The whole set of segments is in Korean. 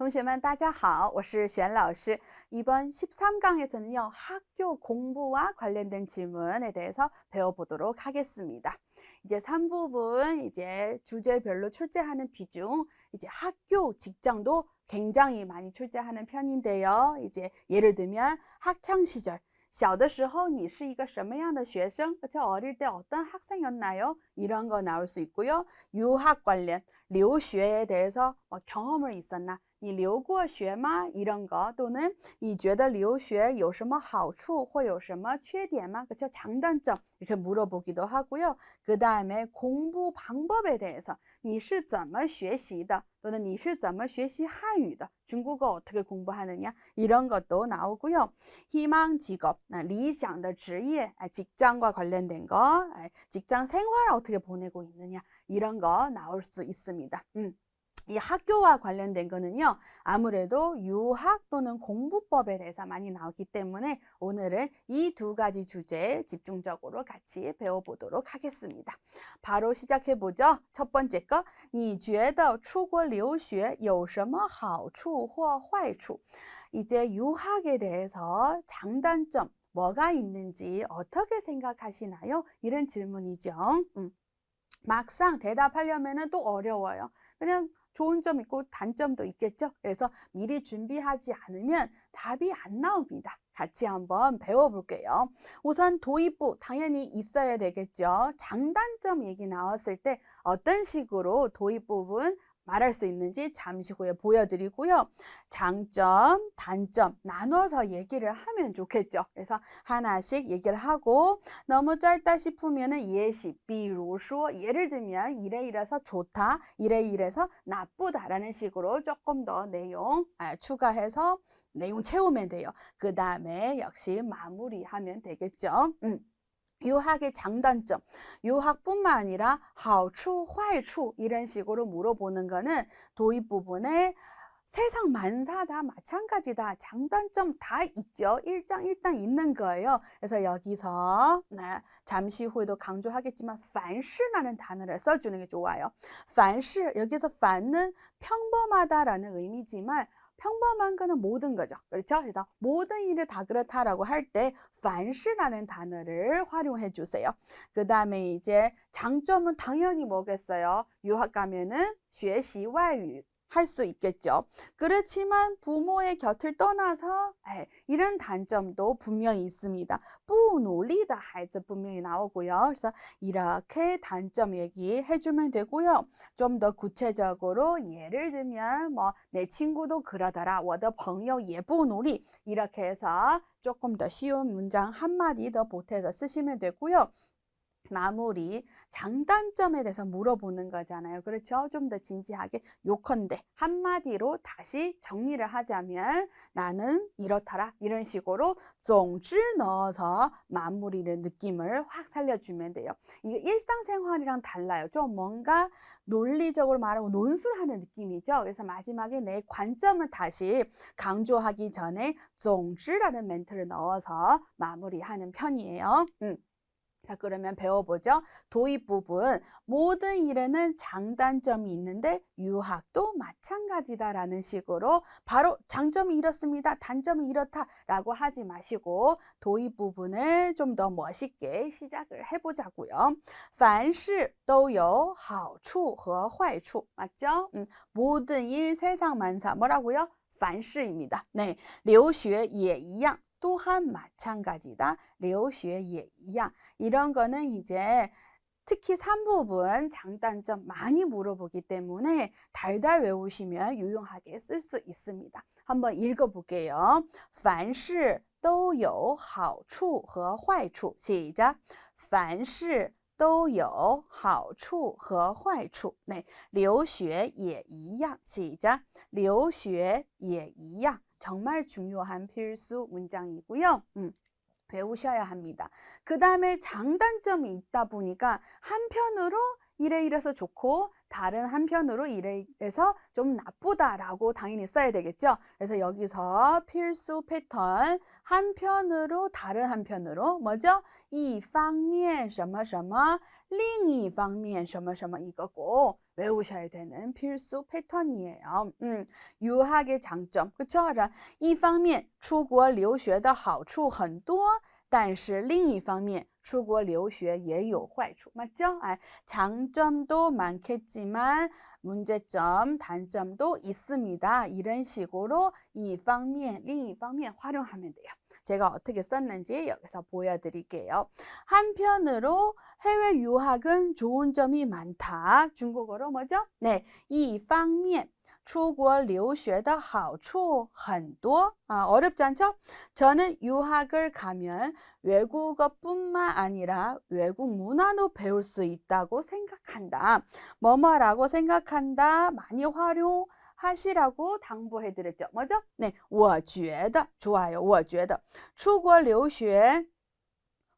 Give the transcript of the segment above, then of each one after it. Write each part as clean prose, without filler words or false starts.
同学们大家好，我是玄老师。 이번 13강에서는요, 학교 공부와 관련된 질문에 대해서 배워보도록 하겠습니다. 이제 3부분 이제 주제별로 출제하는 비중, 이제 학교, 직장도 굉장히 많이 출제하는 편인데요. 이제 예를 들면 학창 시절, 小的时候你是一个什么样的学生? 그쵸? 어릴 때 어떤 학생이었나요? 이런 거 나올 수 있고요. 유학 관련, 留学에 대해서 경험을 있었나? 你留过学吗? 이런 거. 또는 你觉得留学有什么好处或有什么缺点吗? 그쵸? 장단점 이렇게 물어보기도 하고요. 그 다음에 공부 방법에 대해서 你是怎么学习的? 또는 你是怎么学习汉语的? 중국어 어떻게 공부하느냐? 이런 것도 나오고요. 희망 직업, 理想的职业, 직장과 관련된 거, 직장 생활 어떻게 보내고 있느냐? 이런 거 나올 수 있습니다. 이 학교와 관련된 거는요, 아무래도 유학 또는 공부법에 대해서 많이 나오기 때문에 오늘은 이 두 가지 주제에 집중적으로 같이 배워보도록 하겠습니다. 바로 시작해보죠. 첫 번째 거, 你觉得出国留学有什么好处或坏处? 이제 유학에 대해서 장단점, 뭐가 있는지 어떻게 생각하시나요? 이런 질문이죠. 막상 대답하려면 또 어려워요. 그냥 좋은 점 있고 단점도 있겠죠. 그래서 미리 준비하지 않으면 답이 안 나옵니다. 같이 한번 배워볼게요. 우선 도입부 당연히 있어야 되겠죠. 장단점 얘기 나왔을 때 어떤 식으로 도입 부분 말할 수 있는지 잠시 후에 보여드리고요. 장점, 단점 나눠서 얘기를 하면 좋겠죠. 그래서 하나씩 얘기를 하고 너무 짧다 싶으면 예시, 比如说 예를 들면 이래 이래서 좋다, 이래 이래서 나쁘다라는 식으로 조금 더 내용 추가해서 내용 채우면 돼요. 그 다음에 역시 마무리하면 되겠죠. 유학의 장단점, 유학뿐만 아니라 好处, 坏处 이런 식으로 물어보는 거는 도입 부분에 세상 만사 다 마찬가지다. 장단점 다 있죠. 일단 있는 거예요. 그래서 여기서 잠시 후에도 강조하겠지만 凡是라는 단어를 써주는 게 좋아요. 凡是 여기서 凡은 평범하다라는 의미지만 평범한 거는 모든 거죠. 그렇죠? 그래서 모든 일을 다 그렇다라고 할 때 凡是라는 단어를 활용해 주세요. 그 다음에 이제 장점은 당연히 뭐겠어요? 유학 가면은 学习外语 할 수 있겠죠. 그렇지만 부모의 곁을 떠나서 이런 단점도 분명히 있습니다. 不努力的孩子 분명히 나오고요. 그래서 이렇게 단점 얘기해 주면 되고요. 좀 더 구체적으로 예를 들면 내 친구도 그러더라. 我的朋友也不努力 이렇게 해서 조금 더 쉬운 문장 한마디 더 보태서 쓰시면 되고요. 마무리, 장단점에 대해서 물어보는 거잖아요. 그렇죠? 좀 더 진지하게 요컨대 한마디로 다시 정리를 하자면 나는 이렇더라 이런 식으로 总之 넣어서 마무리를 느낌을 확 살려주면 돼요. 이게 일상생활이랑 달라요. 좀 뭔가 논리적으로 말하고 논술을 하는 느낌이죠. 그래서 마지막에 내 관점을 다시 강조하기 전에 总之 라는 멘트를 넣어서 마무리하는 편이에요. 자, 그러면 배워보죠. 도입 부분, 모든 일에는 장단점이 있는데 유학도 마찬가지다라는 식으로 바로 장점이 이렇습니다, 단점이 이렇다라고 하지 마시고 도입 부분을 좀 더 멋있게 시작을 해보자고요. 凡事都有好处和坏处 맞죠? 모든 일, 세상 만사 뭐라고요? 凡事입니다. 네, 留学也一样 또한 마찬가지다. 留学也一样 이런 거는 이제 특히 3부분 장단점 많이 물어보기 때문에 달달 외우시면 유용하게 쓸 수 있습니다. 한번 읽어볼게요. 凡事都有好处和坏处 시작. 凡事都有好处和坏处 네, 留学也一样 시작. 留学也一样 정말 중요한 필수 문장이고요. 배우셔야 합니다. 그 다음에 장단점이 있다 보니까 한편으로 이래서 좋고 다른 한편으로 이래서 좀 나쁘다라고 당연히 써야 되겠죠. 그래서 여기서 필수 패턴 한편으로 다른 한편으로 뭐죠? 一方面什么什么另一方面什么什么 이거고 외우셔야 되는 필수 패턴이에요. 유학의 장점, 그쵸? 一方面出国留学的好处很多但是另一方面出国留学也有坏处. 맞죠? 장점도 많겠지만 문제점, 단점도 있습니다. 이런 식으로 一方面, 另一方面 활용하면 돼요. 제가 어떻게 썼는지 여기서 보여드릴게요. 한편으로 해외 유학은 좋은 점이 많다. 중국어로 뭐죠? 네, 一方面出国留学的好处很多. 어렵지 않죠? 저는 유학을 가면 외국어뿐만 아니라 외국 문화도 배울 수 있다고 생각한다. 뭐뭐라고 생각한다. 많이 활용하시라고 당부해드렸죠. 뭐죠? 네, 我觉得 좋아요. 我觉得出国留学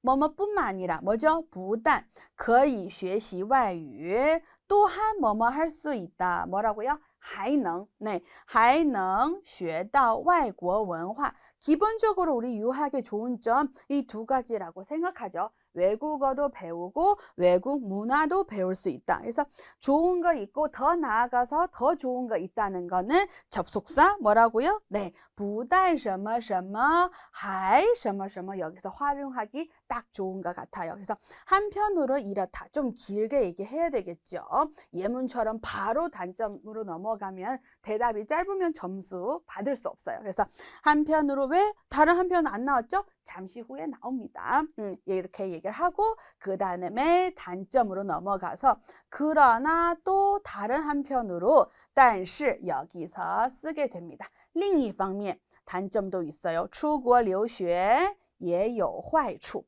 뭐뭐뿐만 아니라 뭐죠? 不但可以学习外语 또한 뭐뭐 할 수 있다. 뭐라고요? 还能, 네, 还能学到外国文化. 기본적으로 우리 유학의 좋은 점 이 두 가지라고 생각하죠. 외국어도 배우고 외국 문화도 배울 수 있다. 그래서 좋은 거 있고 더 나아가서 더 좋은 거 있다는 거는 접속사 뭐라고요? 네, 不但什么什么还什么什么 여기서 활용하기 딱 좋은 것 같아요. 그래서 한편으로 이렇다. 좀 길게 얘기해야 되겠죠. 예문처럼 바로 단점으로 넘어가면 대답이 짧으면 점수 받을 수 없어요. 그래서 한편으로 왜 다른 한편은 안 나왔죠? 잠시 후에 나옵니다. 이렇게 얘기를 하고 그 다음에 단점으로 넘어가서 그러나 또 다른 한편으로 但是 여기서 쓰게 됩니다. 另一方面 단점도 있어요. 出国留学也有坏处.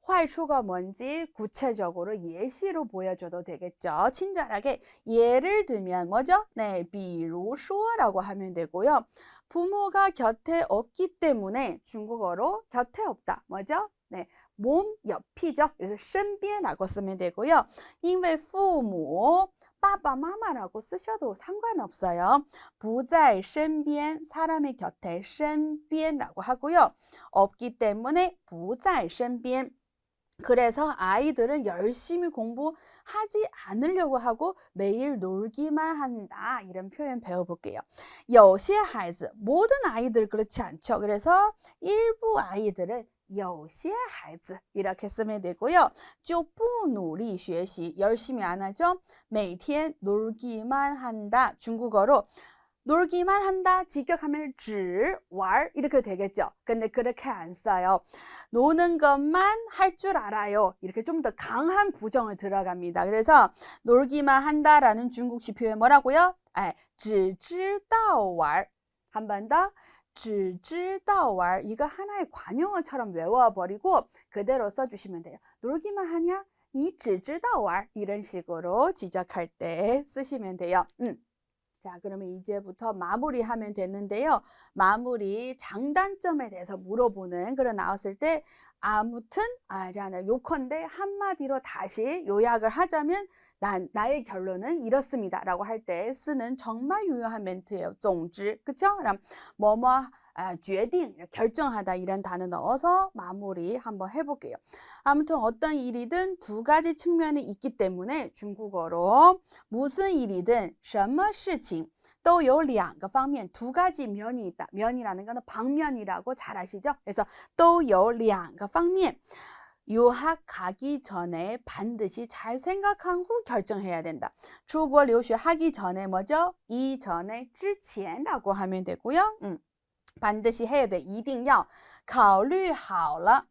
坏处가 뭔지 구체적으로 예시로 보여줘도 되겠죠. 친절하게 예를 들면 뭐죠? 네, 比如说라고 하면 되고요. 부모가 곁에 없기 때문에 중국어로 곁에 없다. 뭐죠? 네, 몸 옆이죠. 그래서 身边라고 쓰면 되고요. 因为父母 빠빠 마마라고 쓰셔도 상관없어요. 不在身边 사람의 곁에 身边라고 하고요. 없기 때문에 不在身边. 그래서 아이들은 열심히 공부하지 않으려고 하고 매일 놀기만 한다. 이런 표현 배워볼게요. 有些孩子 모든 아이들 그렇지 않죠. 그래서 일부 아이들은 有些孩子 이렇게 쓰면 되고요. 就不努力学习 열심히 안 하죠. 每天 놀기만 한다. 중국어로 놀기만 한다. 직역하면 只玩 이렇게 되겠죠. 근데 그렇게 안 써요. 노는 것만 할 줄 알아요. 이렇게 좀 더 강한 부정을 들어갑니다. 그래서 놀기만 한다라는 중국식 표현 뭐라고요? 只知道玩. 한 번 더. 只知道玩. 이거 하나의 관용어처럼 외워버리고 그대로 써주시면 돼요. 놀기만 하냐? 你只知道玩. 이런 식으로 지적할 때 쓰시면 돼요. 자, 그러면 이제부터 마무리하면 되는데요. 마무리 장단점에 대해서 물어보는 그런 나왔을 때 아무튼 요컨대 한마디로 다시 요약을 하자면 나의 결론은 이렇습니다 라고 할 때 쓰는 정말 유용한 멘트예요. 总之, 그쵸? 그럼 뭐뭐 决定, 결정하다 이런 단어 넣어서 마무리 한번 해볼게요. 아무튼 어떤 일이든 두 가지 측면이 있기 때문에 중국어로 무슨 일이든 什么事情都有两个方面, 두 가지 면이 있다. 면이라는 거는 방면이라고 잘 아시죠? 그래서 都有两个方面. 유학 가기 전에 반드시 잘 생각한 후 결정해야 된다. 出国留学 하기 전에 뭐죠? 이전에 之前라고 하면 되고요. 반드시 해야 돼. 一定要考虑好了.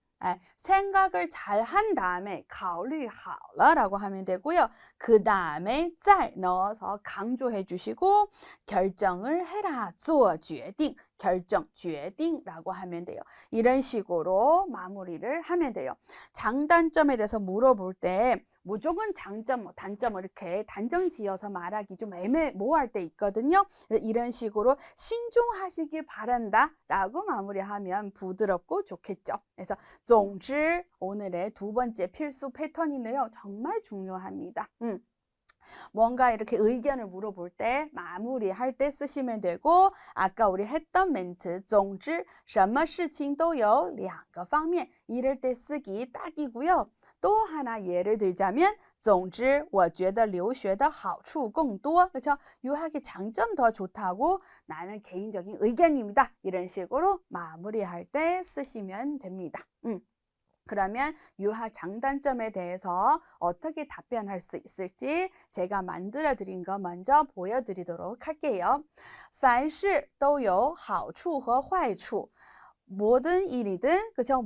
생각을 잘 한 다음에 考虑好了 라고 하면 되고요. 그 다음에 再 넣어서 강조해 주시고 결정을 해라. 做决定. 결정, 决定 라고 하면 돼요. 이런 식으로 마무리를 하면 돼요. 장단점에 대해서 물어볼 때 무조건 장점, 단점 이렇게 단정 지어서 말하기 좀 애매모호할 때 있거든요. 이런 식으로 신중하시길 바란다 라고 마무리하면 부드럽고 좋겠죠. 그래서 总之 오늘의 두 번째 필수 패턴이네요. 정말 중요합니다. 뭔가 이렇게 의견을 물어볼 때 마무리할 때 쓰시면 되고 아까 우리 했던 멘트 总之什么事情都有两个方面 이럴 때 쓰기 딱이고요. 또 하나 예를 들자면 总之我觉得留学的好处更多. 그렇죠? 유학의 장점 더 좋다고 나는 개인적인 의견입니다. 이런 식으로 마무리할 때 쓰시면 됩니다. 그러면 유학 장단점에 대해서 어떻게 답변할 수 있을지 제가 만들어 드린 거 먼저 보여드리도록 할게요. 凡事都有好处和坏处. 모든 일이든 그죠?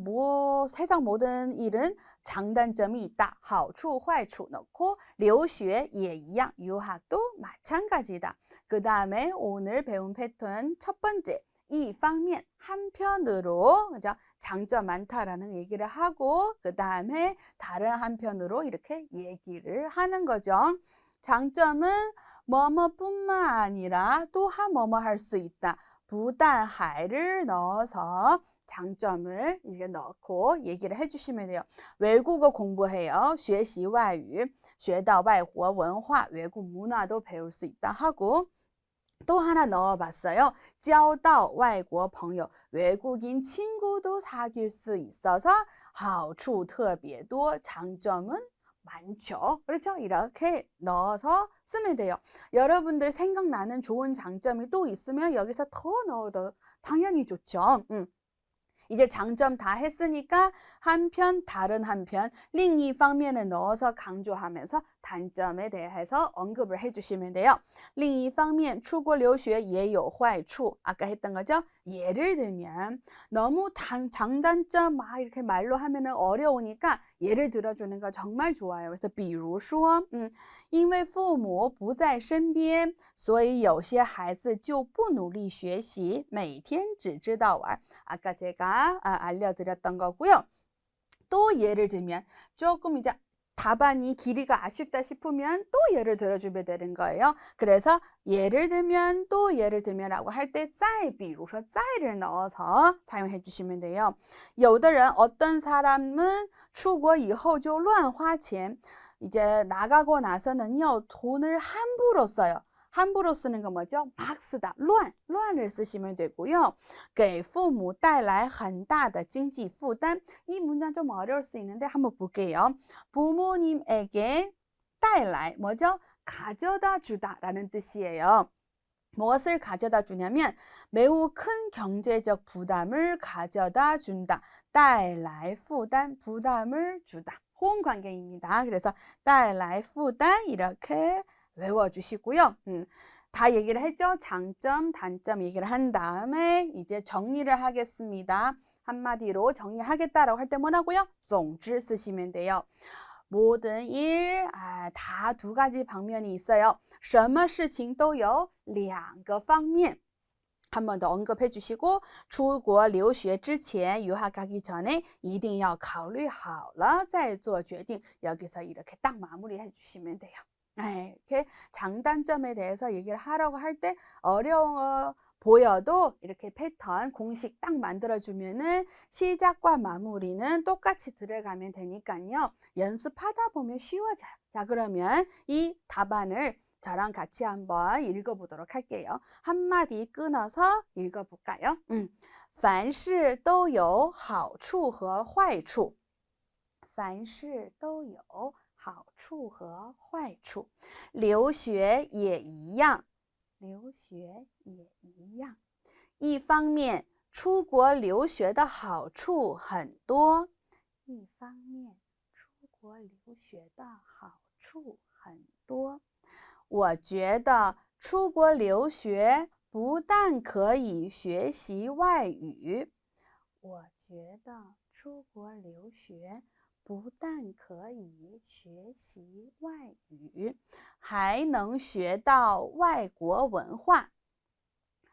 세상 모든 일은 장단점이 있다. 好处坏处 넣고 留学也一样. 유학도 마찬가지다. 그 다음에 오늘 배운 패턴 첫 번째. 이 방면 한편으로 그죠? 장점 많다라는 얘기를 하고 그 다음에 다른 한편으로 이렇게 얘기를 하는 거죠. 장점은 뭐뭐뿐만 아니라 또한 뭐뭐 할 수 있다. 부단하이를 넣어서 장점을 이제 넣고 얘기를 해주시면 돼요. 외국어 공부해요. 学习外语学到外国文化 외국 문화도 배울 수 있다 하고 또 하나 넣어봤어요. 交到外国朋友 외국인 친구도 사귈 수 있어서 好处特别多 장점은 많죠. 그렇죠? 이렇게 넣어서 쓰면 돼요. 여러분들 생각나는 좋은 장점이 또 있으면 여기서 더 넣어도 당연히 좋죠. 이제 장점 다 했으니까 한편 다른 한편 另一方面을 넣어서 강조하면서 단점에 대해서 언급을 해주시면 돼요. 另一方面出国留学也有坏处 아까 했던 거죠. 예를 들면 너무 장단점 막 이렇게 말로 하면은 어려우니까 예를 들어주는 거 정말 좋아요. 그래서 比如说因为父母不在身边所以有些孩子就不努力学习每天只知道玩 아까 제가 알려드렸던 거고요. 또 예를 들면 조금 이제 답안이 길이가 아쉽다 싶으면 또 예를 들어주면 되는 거예요. 그래서 예를 들면 또 예를 들면라고 할 때 再比如说 再를 넣어서 사용해 주시면 돼요. 有的人 어떤 사람은 出国以后就乱花钱 이제 나가고 나서는요 돈을 함부로 써요. 함부로 쓰는 건 뭐죠? 막 쓰다, 乱을 쓰시면 되고요. 给父母带来很大的经济负担. 이 문장 좀 어려울 수 있는데 한번 볼게요. 부모님에게 带来 뭐죠? 가져다 주다라는 뜻이에요. 무엇을 가져다 주냐면 매우 큰 경제적 부담을 가져다 준다. 带来负担, 부담을 주다. 호응 관계입니다. 그래서 带来负担 이렇게 외워주시고요. 다 얘기를 했죠? 장점, 단점 얘기를 한 다음에 이제 정리를 하겠습니다. 한마디로 정리하겠다라고 할 때 뭐라고요? 总之 쓰시면 돼요. 모든 일, 다 두 가지 방면이 있어요. 什么事情都有两个方面. 한 번 더 언급해 주시고 出国留学之前 유학 가기 전에 一定要考虑好了再做决定. 여기서 이렇게 딱 마무리해 주시면 돼요. 이렇게 장단점에 대해서 얘기를 하라고 할 때 어려워 보여도 이렇게 패턴 공식 딱 만들어주면은 시작과 마무리는 똑같이 들어가면 되니까요. 연습하다 보면 쉬워져요. 자, 그러면 이 답안을 저랑 같이 한번 읽어보도록 할게요. 한마디 끊어서 읽어볼까요? 凡事都有好处和坏处凡事都有好处和坏处留学也一样留学也一样一方面出国留学的好处很多一方面出国留学的好处很多我觉得出国留学不但可以学习外语我觉得出国留学不但可以学习外语还能学到外国文化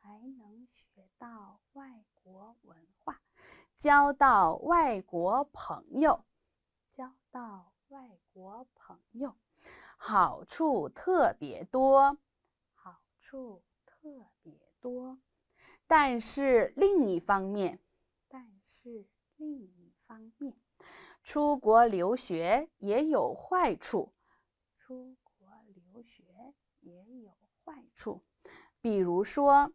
还能学到外国文化交到外国朋友交到外国朋友好处特别多好处特别多但是另一方面出国留学也有坏处出国留学也有坏处比如说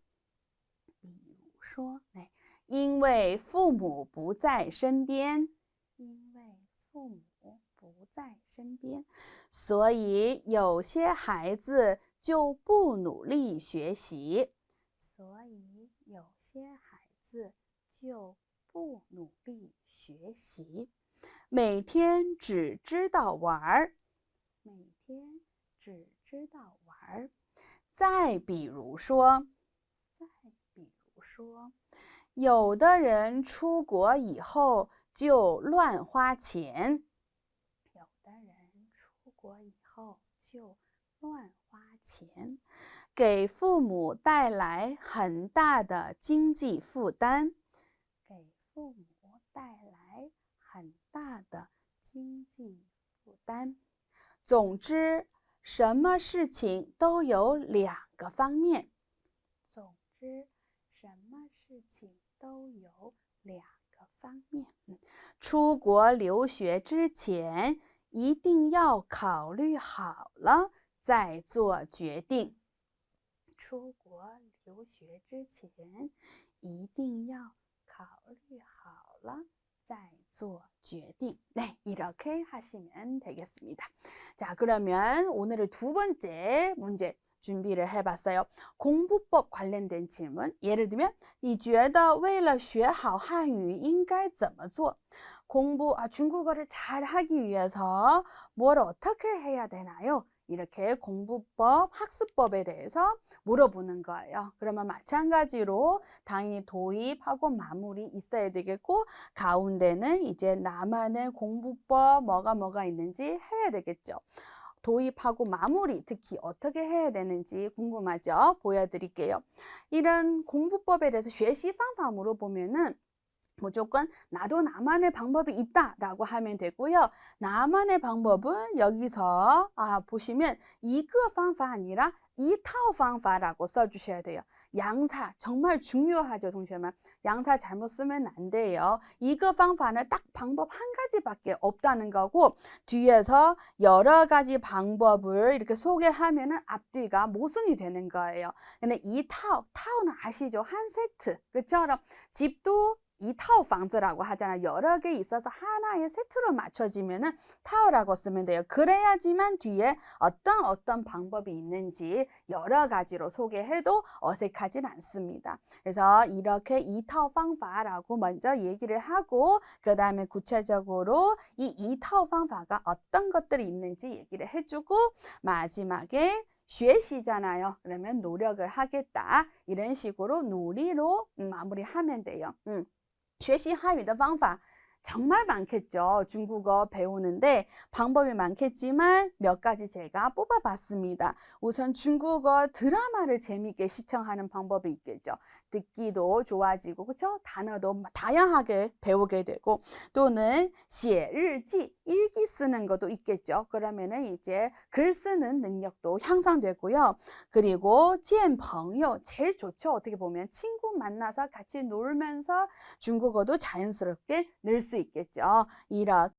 因为父母不在身边因为父母不在身边所以有些孩子就不努力学习所以有些孩子就不努力学习每天只知道玩每天只知道玩再比如说有的人出国以后就乱花钱有的人出国以后就乱花钱给父母带来很大的经济负担给父母带来很大的经济负担总之什么事情都有两个方面总之什么事情都有两个方面出国留学之前一定要考虑好了再做决定出国留学之前一定要考虑好了再做决定. 네, 이렇게 하시면 되겠습니다. 자, 그러면 오늘의 두 번째 문제 준비를 해봤어요. 공부법 관련된 질문. 예를 들면, 你觉得为了学好汉语应该怎么做? 중국어를 잘 하기 위해서 뭘 어떻게 해야 되나요? 이렇게 공부법, 학습법에 대해서 물어보는 거예요. 그러면 마찬가지로 당연히 도입하고 마무리 있어야 되겠고 가운데는 이제 나만의 공부법 뭐가 있는지 해야 되겠죠. 도입하고 마무리 특히 어떻게 해야 되는지 궁금하죠? 보여드릴게요. 이런 공부법에 대해서 学习方法 물어보면은 무조건 나도 나만의 방법이 있다라고 하면 되고요. 나만의 방법은 여기서 보시면 一个方法 아니라 一套方法라고 써주셔야 돼요. 양사 정말 중요하죠, 동시에만. 양사 잘못 쓰면 안 돼요. 一个方法는 딱 방법 한 가지밖에 없다는 거고 뒤에서 여러 가지 방법을 이렇게 소개하면은 앞뒤가 모순이 되는 거예요. 근데 一套, 타오는 아시죠? 한 세트. 그처럼 집도 一套房子라고 하잖아요. 여러 개 있어서 하나의 세트로 맞춰지면은 타오라고 쓰면 돼요. 그래야지만 뒤에 어떤 방법이 있는지 여러 가지로 소개해도 어색하진 않습니다. 그래서 이렇게 一套方法라고 먼저 얘기를 하고 그 다음에 구체적으로 이 一套方法가 어떤 것들이 있는지 얘기를 해주고 마지막에 学习잖아요. 그러면 노력을 하겠다. 이런 식으로 논리로 마무리하면 돼요. 学习汉语的方法 정말 많겠죠. 중국어 배우는데 방법이 많겠지만 몇 가지 제가 뽑아봤습니다. 우선 중국어 드라마를 재미있게 시청하는 방법이 있겠죠. 듣기도 좋아지고 그렇죠? 단어도 다양하게 배우게 되고 또는 写日记 일기 쓰는 것도 있겠죠. 그러면은 이제 글 쓰는 능력도 향상되고요. 그리고 见朋友 제일 좋죠. 어떻게 보면 친구 만나서 같이 놀면서 중국어도 자연스럽게 늘 수 있겠죠. 이렇게